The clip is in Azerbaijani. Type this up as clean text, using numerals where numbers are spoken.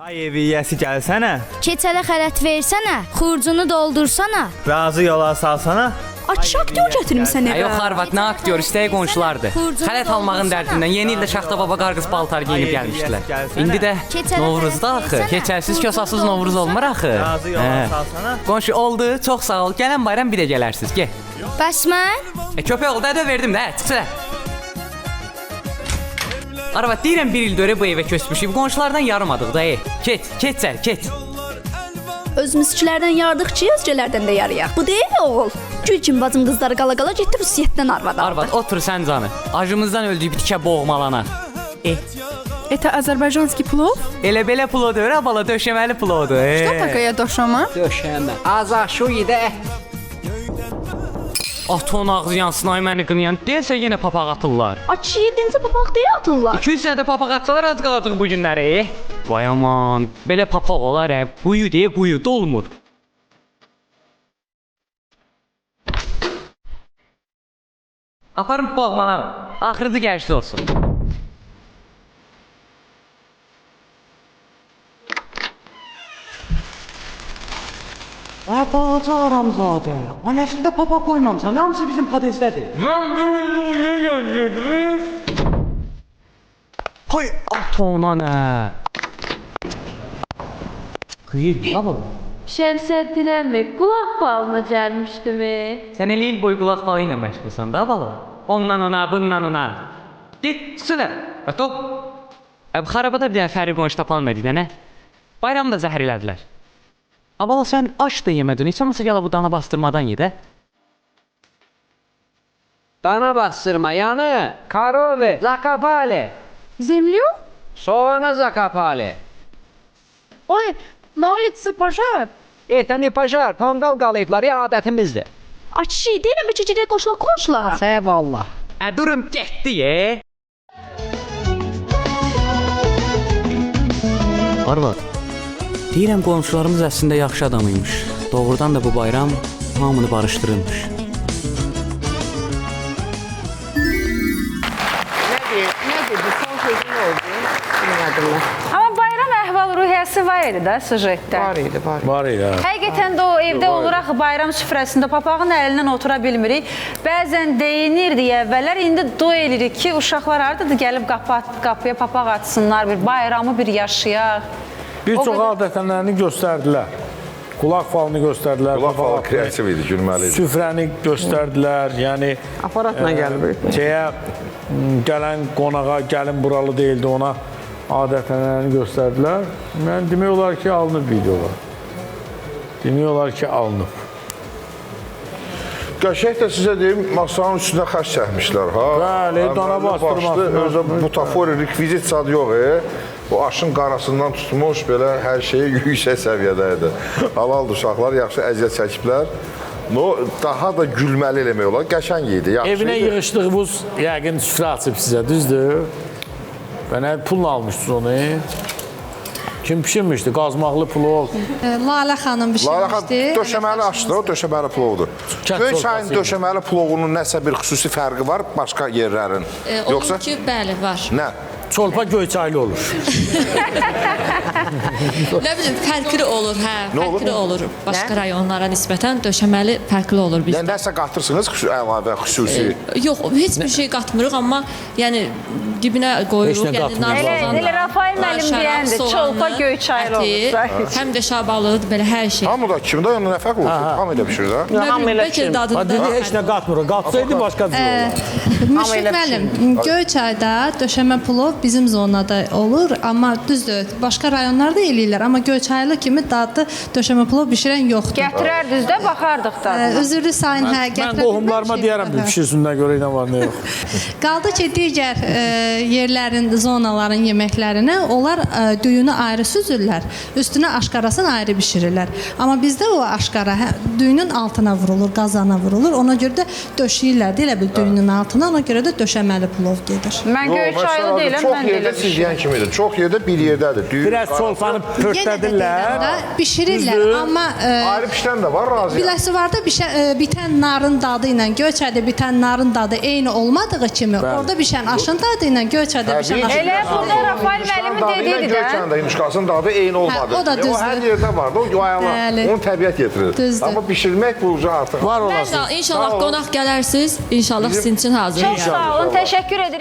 Ay evi yiyəsi gəlsənə, Keçələ xələt versənə, xurcunu doldursana. razı yola salsana. Açıq aktyor gətirmisən evə. Yox Arvad, nə aktyor, istəyi qonşulardır. Xələt almağın dərdindən yeni ildə Şaxta Baba qarqız paltar geyinib gəlmişdilər. İndi də Novruzda axı, keçərsiz, kösasız Novruz olmur axı. Razı yola salsana. Qonşu oldu, çox sağ ol. Gələn bayram bir də gələrsiz, gəl. Bəs mən? Köpək oldu, ədə verdim də, çıxsana. Arvad, deyirəm bir il dörə bu evə köçmüşük, qonşulardan yarımadıq da, Keç sər, keç. Özümüzkilərdən yardıqçı özgələrdən də yarıyaq. Bu deyil oğul. Gülcüm bacım qızları qala-qala getdi Rusiyyətdən arvad aldı. Arvad, otur sən canı. Acımızdan öldüyü bitikə boğmalanaq. Это азербайджанский плов? Elə belə plodur, bala, döşəməli plodur. Что такое дошама? Döşəmə. Azaşu idə. Aton ağzı yansın, ay məni qınayan. Deyəsə yenə papaq atırlar. Açı yedinci papaq deyə atırlar. 200 sənədə papaq atsalar az qalırdıq bu günləri. Vay aman, belə papaq olar quyu deyə quyu dolmur. Aparın boğmalarım, axırıcı gəlişli olsun. Balaca aramzadə, anəsində papa qoymamsan, hamısı bizim padesdədir. Hay, at ona nə? Qıyır, nə var? Şəmsəddinəmi, qulaq balına gəlmişdimi? Sən elə il boyu qulaq balı ilə məşğulsan da bala? Ondan ona, bundan ona. Get, sülə, top. Xarabada bir dənə fəri qonşu tapalmadı, nə? Bayramda zəhər elədilər. Abala sən aç da yemədin, heç olmasa gələ bu dana bastırmadan ye də. Dana bastırma yanı. Karovi. Zakopali. Землю? Soğana zakopali. Ой, на улице пожар. Etəni pajar, tonqal qalayıblar ya adətimizdir. Açı deyirəm ki, gedək qoşulaq qonşulara. Səvallah. Durum getdi ye. Arvad, deyirəm qonşularımız əslində yaxşı adam imiş. Doğrudan da bu bayram hamını barışdırırmış. Nədir, bu son sözün oldu? Bilmədim mən. Amma bayram əhval-ruhiyyəsi var idi də sujetdə. Var idi. Həqiqətən də o evdə oluruq bayram süfrəsində papağın əlindən otura bilmirik. Bəzən deyinirdi əvvəllər, indi dua edirik ki, uşaqlar hardadır gəlib qapıya papaq atsınlar, bir bayramı bir yaşayaq. Bir çox adətənlərini göstərdilər. Qulaq falını göstərdilər. Qulaq falı kreativ idi, gülməli idi. Süfrəni göstərdilər. Yəni Aparatla gəlib. Gələn qonağa, gəlin buralı deyildi, ona adətənlərini göstərdilər. Mən demək olar ki, alınıb videolar. Demək olar ki, alınıb. Qəşəng də sizə deyim, masanın üstünə xəş çəkmişlər, ha? Bəli, dana bastırması. Özü butafor, rekvizit sad yox, O aşın qarasından tutmuş, belə hər şeyi yüksək səviyyədə idi. Halal uşaqlar yaxşı əziyyət çəkiblər. Daha da gülməli eləmək olar, qəşəng idi. Evinə yığışdığımız yəqin süfrə açıb sizə, düzdür? Və nə pulla almışdınız onu? Kim pişirmişdi? Qazmaqlı plov. Lalə xanım Lara xanım pişirmişdi. döşəməli aşdır, o döşəməli plovdur. Göyçayın döşəməli plovunun nəsə bir xüsusi fərqi var başqa yerlərin? Yoxsa? Olur ki, bəli, var. Nə? Çolpa göyçaylı olur. Nə bilim, fərqli olur, hə, olur? fərqli olur. Başqa rayonlara nisbətən döşəməli fərqli olur bizdə. Yəni nəsə qatırsınız əlavə xüsusi? Yox, heç bir şey qatmırıq, amma yəni dibinə qoyuruq, yəni narkozan. Elə Rafael müəllim deyəndi, çolpa göyçaylı olur. Həm də şabalıd, belə hər şey. Hamıda kimdə yəni nə fərq olur? Hamı elə bişirir ha? Bəlkə dadında. Dedi heç nə qatmırıq. Qatsaydı başqa cür olar. Müşfiq müəllim, Göyçayda döşəmə plov bizim zonada olur, amma düzdür, başqa rayonlarda eləyirlər, amma Göyçaylı kimi dadlı döşəmə plov bişirən yoxdur. Gətirərdiniz də, baxardıq da. Üzürlü sayın, hə, Mən qohumlarıma deyərəm bir pişirsin, nə görə nə var, nə yox. Qaldı ki, digər yerlərin, zonaların yeməklərini onlar düyünü ayrı süzürlər, üstünə aşqarasını ayrı bişirirlər. Amma bizdə o aşqara düyünün altına vurulur, qazana vurulur, ona görə də döşəyirlər, elə bil düyünün altına, ona görə də döşəməli plov gedir. Mən göyçaylı deyiləm, çox mən də yerdə elə siz deyən kimidir. Çox yerdə bir yerdədir. Düyün, Biraz solsanı Yenə də pörtlədirlər. deyirəm də, bişirirlər, Düzdür. amma ayrı pişən də var, razıyam. biləsi var da bitən narın dadı ilə Göyçayda bitən narın dadı eyni olmadığı kimi, orada bişən aşın dadı ilə Göyçayda bişən aşın Elə burada Rafael müəllim dediydi də. Göyçayda yumuşqasının dadı eyni olmadı. Hə, o da O düzdür. hər yerdə var da, o yayala. Bəli. Onu təbiət getirir. Düzdür. Amma bişirmək bu ucu artıq. Var Mən olasın. də inşallah qonaq gələrsiniz. İnşallah sizin üçün hazır. Çox sağ olun, təşəkkür edirik.